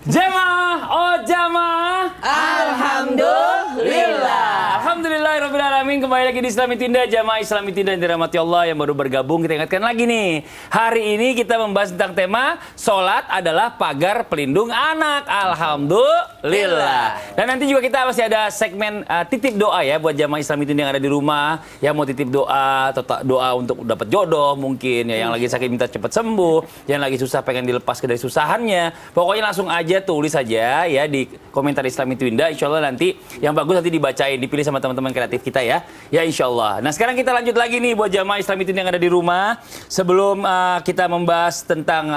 Jamaah, oh jamaah. Alhamdulillah. Alhamdulillahirrabbilalamin. Kembali lagi di Islami Tinda, jamaah Islami Tinda yang dirahmati Allah yang baru bergabung. Kita ingatkan lagi nih, hari ini kita membahas tentang tema sholat adalah pagar pelindung anak. Alhamdulillah. Dan nanti juga kita masih ada segmen titip doa ya buat jamaah Islami Tinda yang ada di rumah, yang mau titip doa atau doa untuk dapat jodoh mungkin ya, yang lagi sakit minta cepat sembuh, yang lagi susah pengen dilepas dari susahannya. Pokoknya langsung aja tulis saja ya di komentar Islami Tinda. Insya Allah nanti yang bagus nanti dibacain, dipilih sama teman-teman kreatif kita ya. Ya insya Allah. Nah sekarang kita lanjut lagi nih buat jamaah Islami Tinda yang ada di rumah. Sebelum kita membahas tentang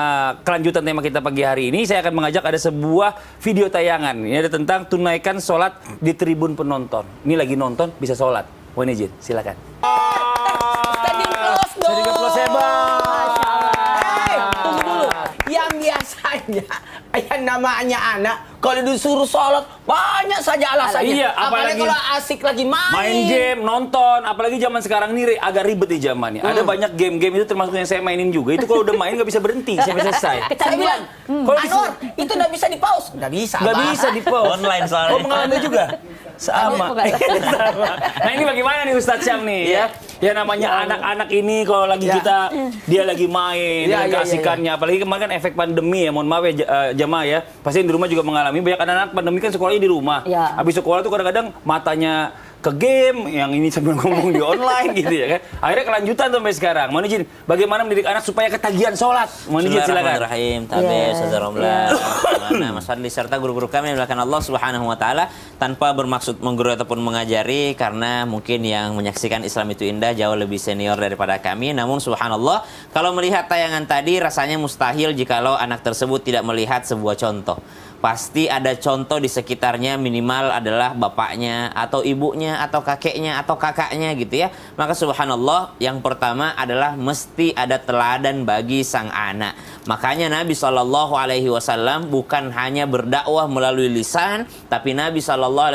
kelanjutan tema kita pagi hari ini, saya akan mengajak ada sebuah video tayangan. Ini ada tentang tunaikan sholat di tribun penonton. Ini lagi nonton bisa sholat. Mohon izin, silakan. Standing close hebat. Tunggu dulu. Yang biasanya yang namanya anak kalau disuruh sholat banyak saja alasannya. Iya, apalagi kalau asik lagi main game, nonton, apalagi zaman sekarang ini agak ribet di zamannya. Ada banyak game-game itu termasuk yang saya mainin juga. Itu kalau udah main nggak bisa berhenti sampai selesai. Saya bilang, Anwar, itu nggak bisa di-pause. Nggak bisa. Nggak bisa di-pause. Online soalnya. Oh, pengalaman juga? Sama. Sama. Nah ini bagaimana nih Ustadz Syam nih ya? Ya namanya anak-anak ini kalau lagi kita, dia lagi main dengan keasikannya. Apalagi kemarin kan efek pandemi ya, mohon maaf ya jamaah ya. Pasti di rumah juga mengalami, banyak anak-anak pandemi kan sekolahnya di rumah. Habis sekolah tuh kadang-kadang matanya ke game, yang ini sambil ngomong di online gitu ya kan. Akhirnya kelanjutan sampai sekarang. Mohon izin, bagaimana mendidik anak supaya ketagihan sholat? Mohon izin silakan. Bismillahirrahmanirrahim. Tabes, Ustaz Romlan, Mas Fadli serta guru-guru kami yang dimuliakan Allah Subhanahu wa taala, tanpa bermaksud menggurui ataupun mengajari, karena mungkin yang menyaksikan Islam itu indah jauh lebih senior daripada kami. Namun subhanallah, kalau melihat tayangan tadi rasanya mustahil jikalau anak tersebut tidak melihat sebuah contoh. Pasti ada contoh di sekitarnya, minimal adalah bapaknya atau ibunya atau kakeknya atau kakaknya gitu ya. Maka subhanallah, yang pertama adalah mesti ada teladan bagi sang anak. Makanya Nabi SAW bukan hanya berdakwah melalui lisan, tapi Nabi SAW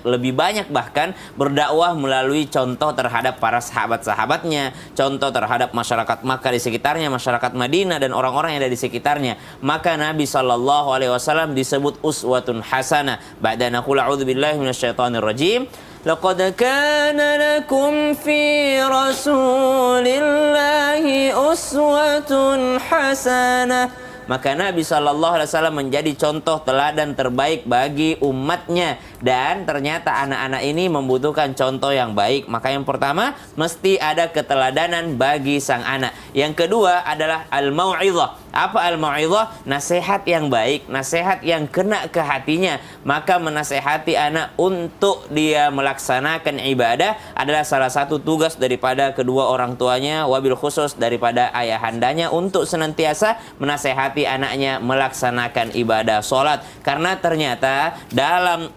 lebih banyak bahkan berdakwah melalui contoh terhadap para sahabat-sahabatnya, contoh terhadap masyarakat Makkah di sekitarnya, masyarakat Madinah dan orang-orang yang ada di sekitarnya. Maka Nabi SAW disebut uswatun hasanah. Ba'da naqul a'udzubillahi minasyaitonir rajim. Laqad kana lakum fi rasulillahi uswatun hasanah. Maka Nabi SAW menjadi contoh teladan terbaik bagi umatnya. Dan ternyata anak-anak ini membutuhkan contoh yang baik. Maka yang pertama, mesti ada keteladanan bagi sang anak. Yang kedua adalah al-mau'izah. Apa al-mau'izah? Nasihat yang baik, nasihat yang kena ke hatinya. Maka menasehati anak untuk dia melaksanakan ibadah adalah salah satu tugas daripada kedua orang tuanya, wabil khusus daripada ayahandanya, untuk senantiasa menasehati anaknya melaksanakan ibadah sholat. Karena ternyata dalam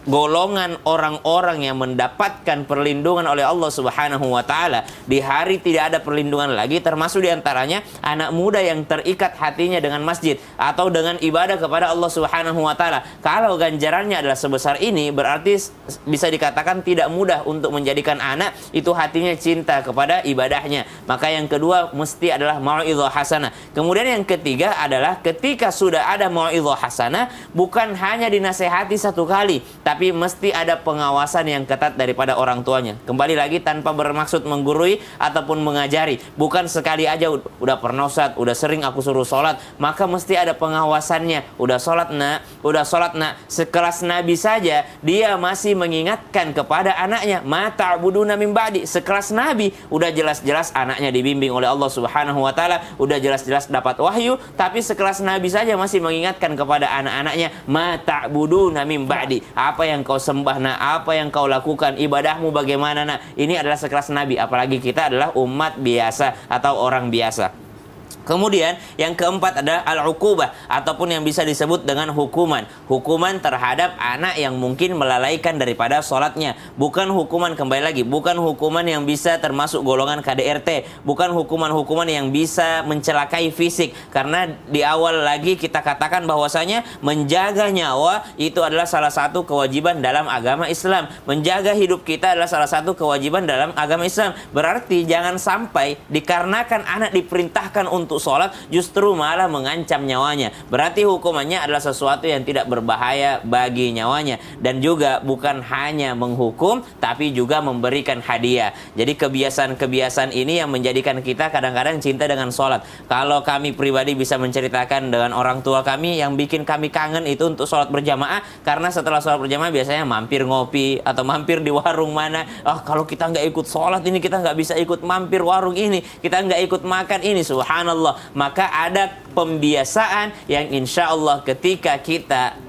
golongan orang-orang yang mendapatkan perlindungan oleh Allah Subhanahu wa taala di hari tidak ada perlindungan lagi, termasuk diantaranya anak muda yang terikat hatinya dengan masjid atau dengan ibadah kepada Allah Subhanahu wa taala. Kalau ganjarannya adalah sebesar ini, berarti bisa dikatakan tidak mudah untuk menjadikan anak itu hatinya cinta kepada ibadahnya. Maka yang kedua mesti adalah mau'izah hasanah. Kemudian yang ketiga adalah ketika sudah ada mau'izah hasanah, bukan hanya dinasehati satu kali, tapi mesti ada pengawasan yang ketat daripada orang tuanya. Kembali lagi, tanpa bermaksud menggurui ataupun mengajari. Bukan sekali aja udah pernah Ustaz, udah sering aku suruh sholat, maka mesti ada pengawasannya. Udah sholat nak, udah sholat nak. Sekelas Nabi saja dia masih mengingatkan kepada anaknya, ma ta'buduna min ba'di. Sekelas Nabi udah jelas-jelas anaknya dibimbing oleh Allah Subhanahu wa taala, udah jelas-jelas dapat wahyu, tapi sekelas Nabi saja masih mengingatkan kepada anak-anaknya, ma ta'buduna min ba'di. Apa yang kau sembah nak, apa yang kau lakukan, ibadahmu bagaimana nak. Ini adalah sekelas Nabi, apalagi kita adalah umat biasa atau orang biasa. Kemudian yang keempat adalah al-uqubah, ataupun yang bisa disebut dengan hukuman. Hukuman terhadap anak yang mungkin melalaikan daripada sholatnya. Bukan hukuman, kembali lagi, bukan hukuman yang bisa termasuk golongan KDRT. Bukan hukuman-hukuman yang bisa mencelakai fisik. Karena di awal lagi kita katakan bahwasanya menjaga nyawa itu adalah salah satu kewajiban dalam agama Islam. Menjaga hidup kita adalah salah satu kewajiban dalam agama Islam. Berarti jangan sampai dikarenakan anak diperintahkan untuk untuk sholat justru malah mengancam nyawanya. Berarti hukumannya adalah sesuatu yang tidak berbahaya bagi nyawanya. Dan juga bukan hanya menghukum, tapi juga memberikan hadiah. Jadi kebiasaan-kebiasaan ini yang menjadikan kita kadang-kadang cinta dengan sholat. Kalau kami pribadi bisa menceritakan dengan orang tua kami, yang bikin kami kangen itu untuk sholat berjamaah, karena setelah sholat berjamaah biasanya mampir ngopi atau mampir di warung mana. Kalau kita nggak ikut sholat ini, kita nggak bisa ikut mampir warung ini, kita nggak ikut makan ini, subhanallah. Maka ada pembiasaan yang insya Allah ketika kita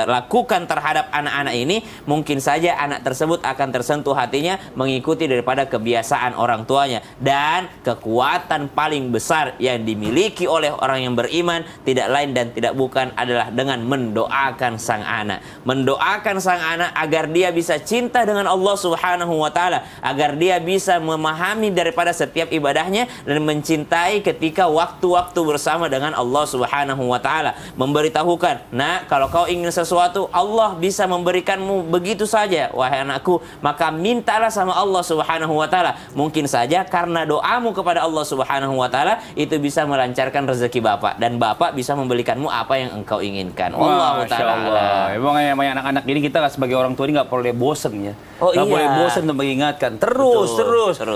lakukan terhadap anak-anak ini, mungkin saja anak tersebut akan tersentuh hatinya mengikuti daripada kebiasaan orang tuanya. Dan kekuatan paling besar yang dimiliki oleh orang yang beriman tidak lain dan tidak bukan adalah dengan mendoakan sang anak. Mendoakan sang anak agar dia bisa cinta dengan Allah Subhanahu wa taala, agar dia bisa memahami daripada setiap ibadahnya dan mencintai ketika waktu-waktu bersama dengan Allah Subhanahu wa taala. Memberitahukan, "Nah, kalau kau ingin sesuatu, Allah bisa memberikanmu begitu saja, wahai anakku, maka mintalah sama Allah Subhanahu wa taala." Mungkin saja karena doamu kepada Allah Subhanahu wa taala itu bisa melancarkan rezeki Bapak, dan Bapak bisa memberikanmu apa yang engkau inginkan. Wallahu taala. Emang namanya anak-anak ini, kita sebagai orang tua ini nggak boleh bosen ya. Nggak Oh, boleh iya. bosen untuk mengingatkan. Terus.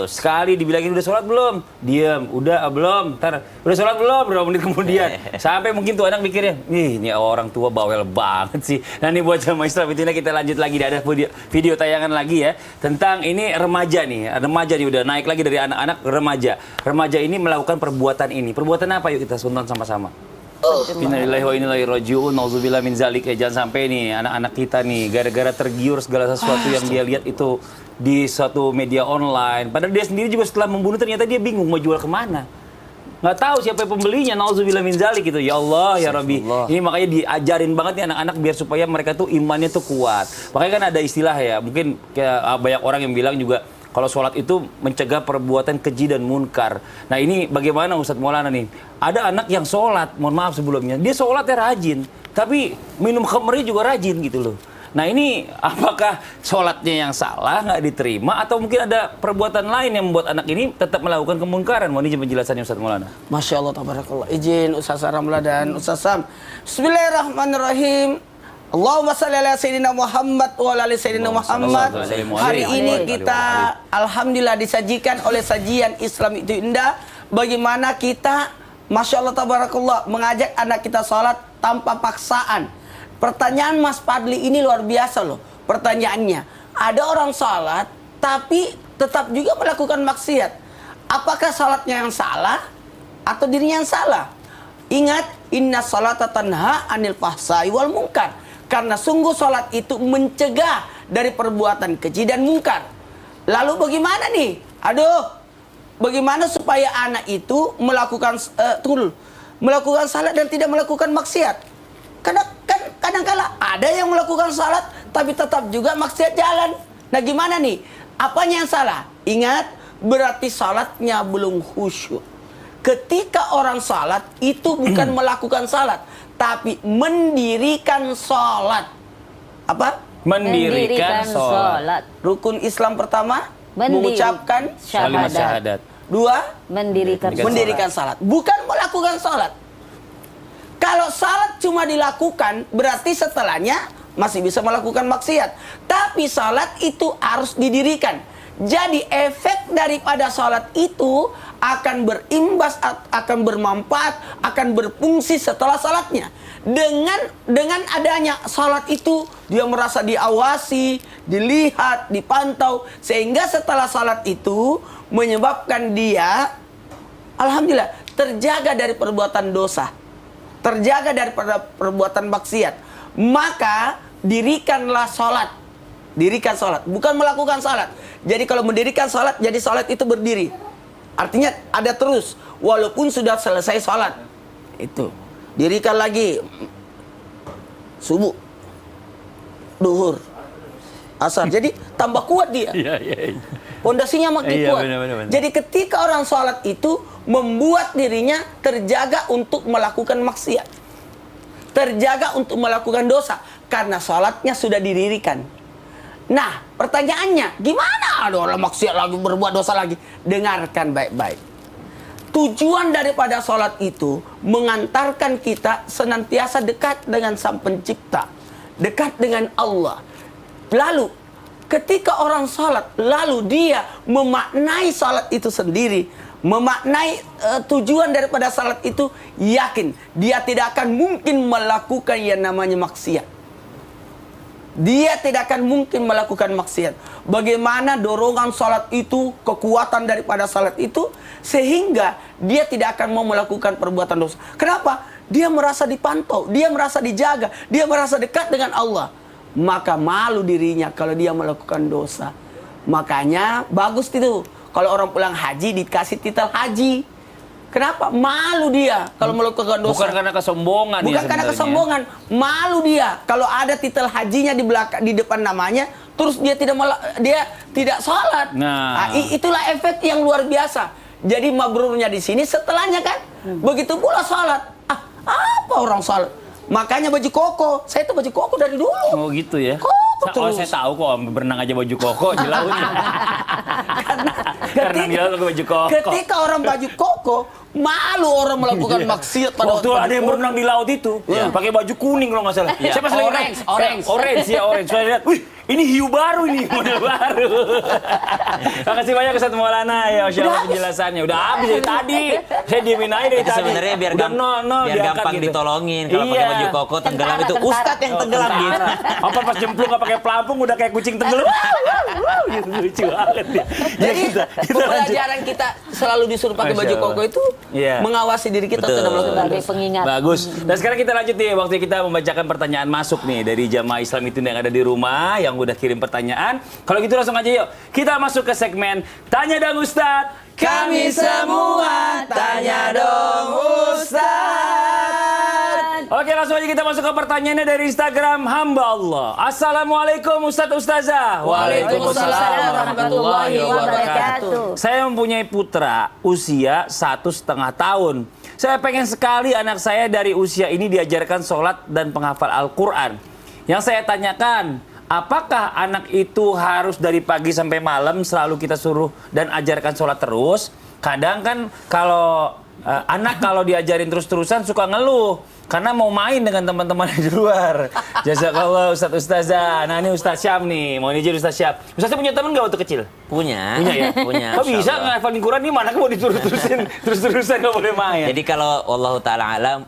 Sekali dibilangin udah sholat belum? Diam. Udah belum? Ntar udah sholat belum? Berapa menit kemudian? Sampai mungkin tuh anak mikirnya, ini orang tua bawel banget sih. Nah, ini buat jamaah Islam itu, kita lanjut lagi, ada video tayangan lagi ya tentang ini remaja nih udah naik lagi dari anak-anak remaja ini melakukan perbuatan ini. Perbuatan apa? Yuk kita tonton sama-sama. Innalillahi wa inna ilaihi raji'un. Nauzubillah min zalik. Jangan sampai nih anak-anak kita nih gara-gara tergiur segala sesuatu yang dia lihat itu di suatu media online. Padahal dia sendiri juga setelah membunuh ternyata dia bingung mau jual kemana. Nggak tahu siapa pembelinya, nauzubillah min zalik gitu. Ya Allah, ya Rabbi. Ini makanya diajarin banget nih anak-anak biar supaya mereka tuh imannya tuh kuat. Makanya kan ada istilah ya, mungkin kayak banyak orang yang bilang juga kalau sholat itu mencegah perbuatan keji dan munkar. Nah ini bagaimana Ustadz Maulana nih? Ada anak yang sholat, mohon maaf sebelumnya, dia sholatnya rajin, tapi minum khamri juga rajin gitu loh. Nah ini apakah sholatnya yang salah, nggak diterima, atau mungkin ada perbuatan lain yang membuat anak ini tetap melakukan kemungkaran? Mohon izin penjelasannya Ustadz Maulana. Masya Allah, tabarakallah. Izin Ustaz Ramla dan Ustaz Sam. Bismillahirrahmanirrahim. Allahumma salli ala Sayyidina Muhammad wa ala ali Sayyidina Muhammad. Hari ini kita alhamdulillah disajikan oleh sajian Islam itu indah. Bagaimana kita, Masya Allah tabarakallah, mengajak anak kita sholat tanpa paksaan. Pertanyaan Mas Fadli ini luar biasa loh. Pertanyaannya, ada orang sholat tapi tetap juga melakukan maksiat. Apakah sholatnya yang salah atau dirinya yang salah? Ingat, inna sholata tanha anil fahsai wal munkar. Karena sungguh sholat itu mencegah dari perbuatan keji dan mungkar. Lalu bagaimana nih? Bagaimana supaya anak itu melakukan melakukan salat dan tidak melakukan maksiat? Kadang-kala ada yang melakukan salat tapi tetap juga maksiat jalan. Nah gimana nih? Apanya yang salah? Ingat, berarti salatnya belum khusyuk. Ketika orang salat itu bukan melakukan salat, tapi mendirikan sholat. Apa? Mendirikan sholat. Rukun Islam pertama, mengucapkan kalimat syahadat. Dua, mendirikan sholat. Bukan melakukan sholat. Kalau sholat cuma dilakukan, berarti setelahnya masih bisa melakukan maksiat. Tapi sholat itu harus didirikan. Jadi efek daripada sholat itu akan berimbas, akan bermanfaat, akan berfungsi setelah sholatnya. Dengan adanya sholat itu, dia merasa diawasi, dilihat, dipantau. Sehingga setelah sholat itu menyebabkan dia, alhamdulillah, terjaga dari perbuatan dosa. Terjaga dari perbuatan maksiat. Maka dirikanlah sholat. Dirikan sholat, bukan melakukan sholat. Jadi kalau mendirikan sholat, jadi sholat itu berdiri. Artinya ada terus, walaupun sudah selesai sholat. Itu. Dirikan lagi. Subuh. Duhur. Asar. Jadi tambah kuat dia. Pondasinya makin kuat. Benar. Jadi ketika orang sholat itu membuat dirinya terjaga untuk melakukan maksiat. Terjaga untuk melakukan dosa. Karena sholatnya sudah didirikan. Nah, pertanyaannya, gimana ada orang maksiat lagi, berbuat dosa lagi? Dengarkan baik-baik. Tujuan daripada sholat itu mengantarkan kita senantiasa dekat dengan Sang Pencipta, dekat dengan Allah. Lalu ketika orang sholat, lalu dia memaknai sholat itu sendiri, memaknai tujuan daripada sholat itu, yakin dia tidak akan mungkin melakukan yang namanya maksiat. Dia tidak akan mungkin melakukan maksiat. Bagaimana dorongan salat itu, kekuatan daripada salat itu, sehingga dia tidak akan mau melakukan perbuatan dosa. Kenapa? Dia merasa dipantau, dia merasa dijaga, dia merasa dekat dengan Allah. Maka malu dirinya kalau dia melakukan dosa. Makanya bagus itu kalau orang pulang haji dikasih titel haji. Kenapa? Malu dia kalau melakukan dosa. Bukan karena kesombongan. Bukan karena kesombongan. Malu dia kalau ada titel hajinya di belakang, di depan namanya, terus dia tidak sholat. Nah, itulah efek yang luar biasa. Jadi mabrurnya di sini setelahnya kan. Begitu pula sholat. Apa orang sholat? Makanya baju koko. Saya itu baju koko dari dulu. Oh gitu ya. Koko terus. Saya tahu kok berenang aja baju koko di laut. Karena di laut pakai baju koko. Ketika orang baju koko, malu orang melakukan maksiat pada waktu ada yang berenang di laut itu, pakai baju kuning kalau nggak salah. Siapa orange ya, orange. Saya lihat, wih, ini hiu baru ini, model baru. Makasih banyak Ustaz Maulana ya, Masya Allah penjelasannya. Udah habis dari tadi. Saya diemin aja dari tadi. Sebenarnya biar gampang gitu ditolongin. Kalau pakai baju koko tenggelam itu Ustadz yang tenggelam gitu. Apa pas jemplung nggak pakai pelampung udah kayak kucing tenggelam. Gitu lucu banget ya. Jadi pelajaran kita selalu disuruh pakai baju koko itu mengawasi diri kita untuk melakukan sebagai pengingat. Bagus. Dan sekarang kita lanjut nih, waktu kita membacakan pertanyaan masuk nih dari jamaah Islam itu yang ada di rumah yang udah kirim pertanyaan. Kalau gitu langsung aja yuk. Kita masuk ke segmen Tanya Dong Ustadz. Kami semua tanya dong Ustadz. Oke, langsung aja kita masuk ke pertanyaannya dari Instagram hamba Allah. Assalamualaikum Ustadz Ustazah. Waalaikumsalam warahmatullahi wabarakatuh. Saya mempunyai putra usia 1,5 tahun. Saya pengen sekali anak saya dari usia ini diajarkan sholat dan penghafal Al-Quran. Yang saya tanyakan, apakah anak itu harus dari pagi sampai malam selalu kita suruh dan ajarkan sholat terus? Kadang kan kalau anak kalau diajarin terus-terusan suka ngeluh karena mau main dengan teman-teman di luar. Jazakallah Ustadz Ustazah. Nah ini Ustadz Syam nih, mau izin Ustadz Syam. Ustadz punya teman nggak waktu kecil? Punya ya? Punya. Kok bisa ngehafalin Quran nih, mana mau terus-terusan nggak boleh main? Jadi kalau Allah Ta'ala alam,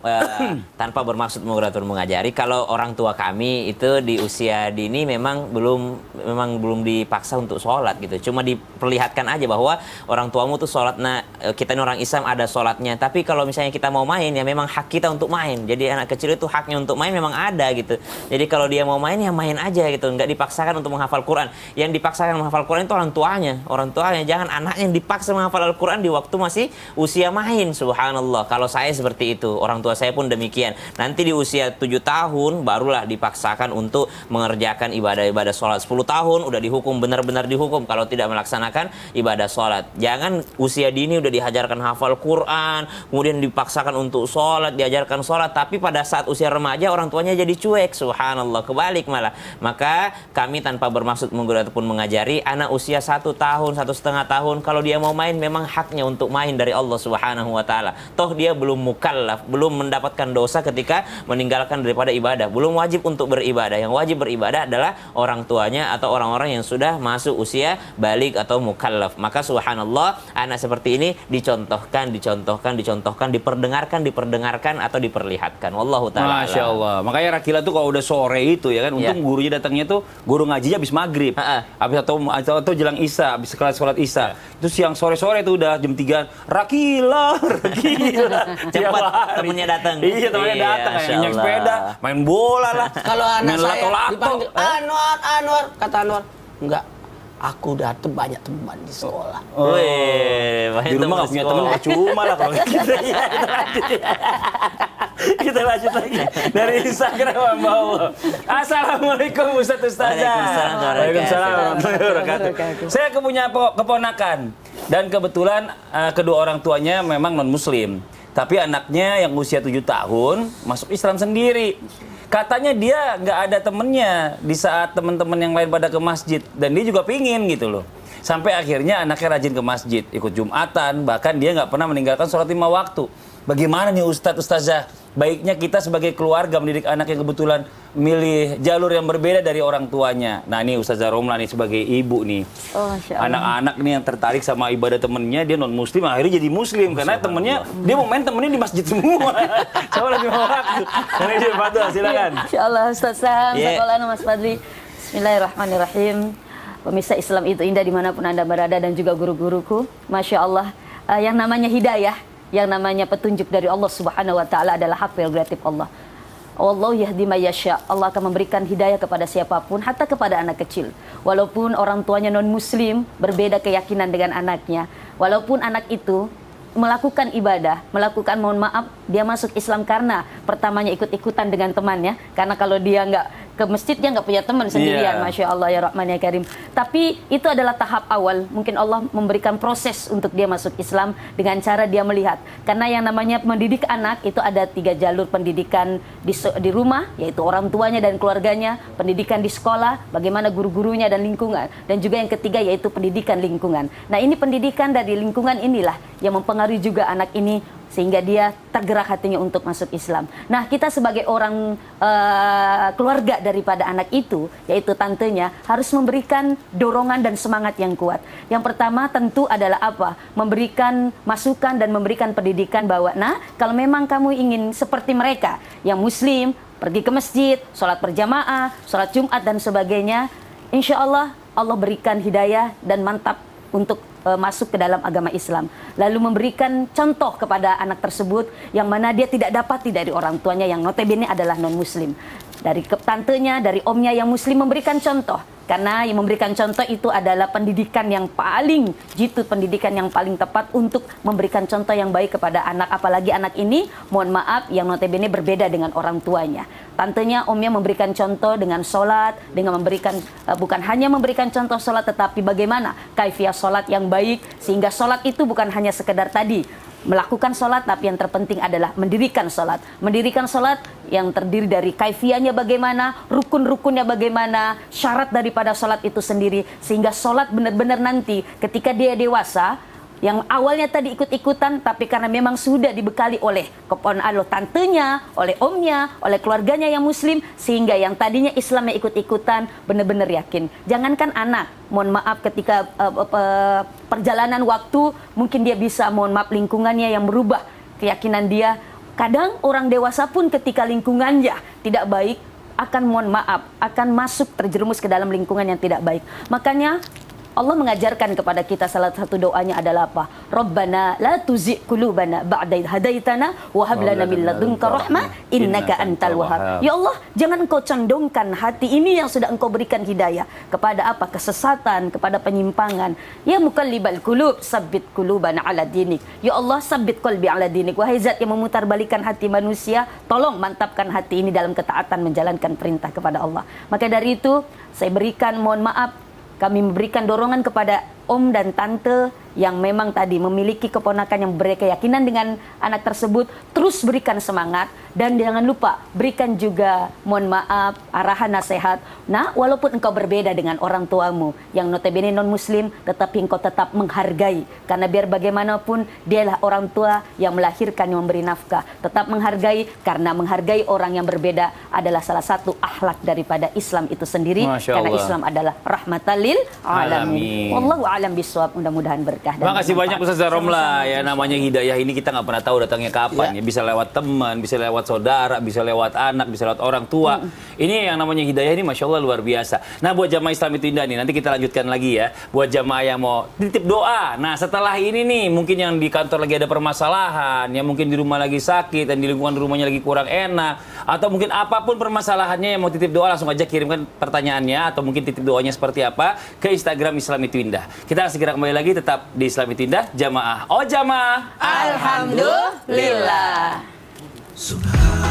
tanpa bermaksud mengajari, kalau orang tua kami itu di usia dini memang belum dipaksa untuk sholat gitu. Cuma diperlihatkan aja bahwa orang tuamu tuh sholat, nah kita ini orang Islam ada sholatnya. Tapi kalau misalnya kita mau main, ya memang hak kita untuk main. Jadi anak kecil itu haknya untuk main memang ada gitu. Jadi kalau dia mau main, ya main aja gitu. Nggak dipaksakan untuk menghafal Quran. Yang dipaksakan menghafal Quran itu orang tuanya. Jangan anaknya yang dipaksa menghafal Al-Quran di waktu masih usia main. Subhanallah. Kalau saya seperti itu, orang tua saya pun demikian. Nanti di usia 7 tahun barulah dipaksakan untuk mengerjakan ibadah-ibadah sholat. 10 tahun udah dihukum, benar-benar dihukum kalau tidak melaksanakan ibadah sholat. Jangan usia dini udah dihajarkan hafal Quran, kemudian dipaksakan untuk sholat, diajarkan sholat, tapi pada saat usia remaja orang tuanya jadi cuek. Subhanallah, kebalik malah. Maka kami tanpa bermaksud menggurui ataupun mengajari, anak usia 1 tahun, 1,5 tahun, kalau dia mau main memang haknya untuk main dari Allah Subhanahu wa taala. Toh dia belum mukallaf, belum mendapatkan dosa ketika meninggalkan daripada ibadah, belum wajib untuk beribadah. Yang wajib beribadah adalah orang tuanya atau orang-orang yang sudah masuk usia balik atau mukallaf. Maka subhanallah, anak seperti ini dicontohkan, diperdengarkan atau diperlihatkan. Wallahu taala. Masya Allah. Makanya Rakila tuh kalau udah sore itu ya kan, untung gurunya datangnya tuh guru ngajinya habis maghrib, habis atau jelang isya, habis kelas sholat isya. Terus siang sore-sore tuh udah jam 3, Rakila. Cepat temennya datang. Iya, temennya datang, naik sepeda, main bola lah. Kalau anak saya lato-lato. dipanggil Anwar, kata Anwar, enggak. Aku udah banyak teman di sekolah. Di rumah nggak punya teman, cuma lah kalau kita. Kita lanjut lagi dari Instagram Mbak Allah. Assalamualaikum Ustadz Ustazah. Waalaikumsalam warahmatullahi wabarakatuh. Saya punya keponakan dan kebetulan kedua orang tuanya memang non Muslim. Tapi anaknya yang usia 7 tahun masuk Islam sendiri. Katanya dia nggak ada temennya di saat teman-teman yang lain pada ke masjid dan dia juga pingin gitu loh. Sampai akhirnya anaknya rajin ke masjid, ikut Jumatan, bahkan dia nggak pernah meninggalkan sholat 5 waktu. Bagaimana nih Ustadz, Ustazah? Baiknya kita sebagai keluarga mendidik anak yang kebetulan milih jalur yang berbeda dari orang tuanya. Nah ini Ustazah Romla nih sebagai ibu nih. Oh, Masya Allah. Anak-anak nih yang tertarik sama ibadah temennya, dia non-muslim, akhirnya jadi muslim. Karena temennya, dia mau main temennya di masjid semua. Coba lagi mau waktu. Nah ini Fadl, silakan. Insya Allah Ustaz Sam, Yeah. Sakolana Mas Fadli. Bismillahirrahmanirrahim. Pemirsa Islam itu indah dimanapun Anda berada dan juga guru-guruku. Masya Allah, yang namanya hidayah, yang namanya petunjuk dari Allah Subhanahu Wa Taala adalah hak prerogatif Allah. Allah yahdi may yasha. Allah akan memberikan hidayah kepada siapapun, hatta kepada anak kecil. Walaupun orang tuanya non-muslim, berbeda keyakinan dengan anaknya. Walaupun anak itu melakukan ibadah, melakukan mohon maaf, dia masuk Islam karena pertamanya ikut-ikutan dengan temannya. Karena kalau dia nggak ke masjid, dia nggak punya teman sendirian. Yeah. Masya Allah ya Rahman ya Karim. Tapi itu adalah tahap awal. Mungkin Allah memberikan proses untuk dia masuk Islam dengan cara dia melihat. Karena yang namanya mendidik anak itu ada 3 jalur pendidikan di rumah, yaitu orang tuanya dan keluarganya, pendidikan di sekolah, bagaimana guru-gurunya dan lingkungan, dan juga yang ketiga yaitu pendidikan lingkungan. Nah ini pendidikan dari lingkungan inilah yang mempengaruhi juga anak ini sehingga dia tergerak hatinya untuk masuk Islam. Nah kita sebagai orang keluarga daripada anak itu, yaitu tantenya, harus memberikan dorongan dan semangat yang kuat. Yang pertama tentu adalah apa? Memberikan masukan dan memberikan pendidikan bahwa, nah kalau memang kamu ingin seperti mereka yang muslim, pergi ke masjid, sholat berjamaah, sholat Jumat dan sebagainya, insya Allah Allah berikan hidayah dan mantap untuk masuk ke dalam agama Islam. Lalu memberikan contoh kepada anak tersebut yang mana dia tidak dapati dari orang tuanya yang notabene adalah non-muslim. Dari tantenya, dari omnya yang muslim memberikan contoh. Karena yang memberikan contoh itu adalah pendidikan yang paling jitu, pendidikan yang paling tepat untuk memberikan contoh yang baik kepada anak. Apalagi anak ini, mohon maaf, yang notabene berbeda dengan orang tuanya. Tantenya, omnya memberikan contoh dengan sholat, dengan memberikan, bukan hanya memberikan contoh sholat, tetapi bagaimana kaifiah sholat yang baik, sehingga sholat itu bukan hanya sekedar tadi, melakukan sholat, tapi yang terpenting adalah mendirikan sholat. Mendirikan sholat yang terdiri dari kaifiahnya bagaimana, rukun-rukunnya bagaimana, syarat daripada sholat itu sendiri. Sehingga sholat benar-benar nanti ketika dia dewasa, yang awalnya tadi ikut-ikutan, tapi karena memang sudah dibekali oleh tantenya, oleh omnya, oleh keluarganya yang muslim, sehingga yang tadinya Islamnya ikut-ikutan, benar-benar yakin. Jangankan anak, mohon maaf ketika perjalanan waktu, mungkin dia bisa, mohon maaf, lingkungannya yang merubah keyakinan dia. Kadang orang dewasa pun ketika lingkungannya tidak baik, akan mohon maaf, akan masuk terjerumus ke dalam lingkungan yang tidak baik. Makanya Allah mengajarkan kepada kita salah satu doanya adalah apa? Rabbana la tuzigh qulubana ba'da idh hadaitana wa hab lana min ladunka rahmah innaka antal wahhab. Ya Allah, jangan Engkau condongkan hati ini yang sudah Engkau berikan hidayah kepada apa? Kesesatan, kepada penyimpangan. Ya muqallibal qulub, sabbit qulubana ala dinik. Ya Allah, sabbit qalbi ala dinik. Wahai Zat yang memutarbalikan hati manusia, tolong mantapkan hati ini dalam ketaatan menjalankan perintah kepada Allah. Maka dari itu, saya berikan, mohon maaf, kami memberikan dorongan kepada om dan tante yang memang tadi memiliki keponakan yang berkeyakinan dengan anak tersebut, terus berikan semangat dan jangan lupa berikan juga, mohon maaf, arahan nasihat. Nah, walaupun engkau berbeda dengan orang tuamu yang notabene non-muslim, tetapi engkau tetap menghargai, karena biar bagaimanapun dialah orang tua yang melahirkan, yang memberi nafkah. Tetap menghargai, karena menghargai orang yang berbeda adalah salah satu akhlak daripada Islam itu sendiri. Masya Karena Allah. Islam adalah rahmatan lil alamin. Wallahu a'lam bishawab. Mudah-mudahan berkah dan Terima kasih banyak bermanfaat. Ustazah Romla. Sama-sama. Ya namanya hidayah ini kita nggak pernah tahu datangnya kapan ya. Bisa lewat teman, bisa lewat saudara, bisa lewat anak, bisa lewat orang tua. Ini yang namanya hidayah ini Masya Allah luar biasa. Nah buat jamaah Islam itu indah nih, nanti kita lanjutkan lagi ya. Buat jamaah yang mau titip doa. Nah setelah ini nih, mungkin yang di kantor lagi ada permasalahan, yang mungkin di rumah lagi sakit, dan di lingkungan rumahnya lagi kurang enak, atau mungkin apapun permasalahannya yang mau titip doa, langsung aja kirimkan pertanyaannya, atau mungkin titip doanya seperti apa ke Instagram Islam itu Indah. Kita segera kembali lagi tetap di Islam itu Indah, jamaah. Oh jamaah. Alhamdulillah. Subhanallah.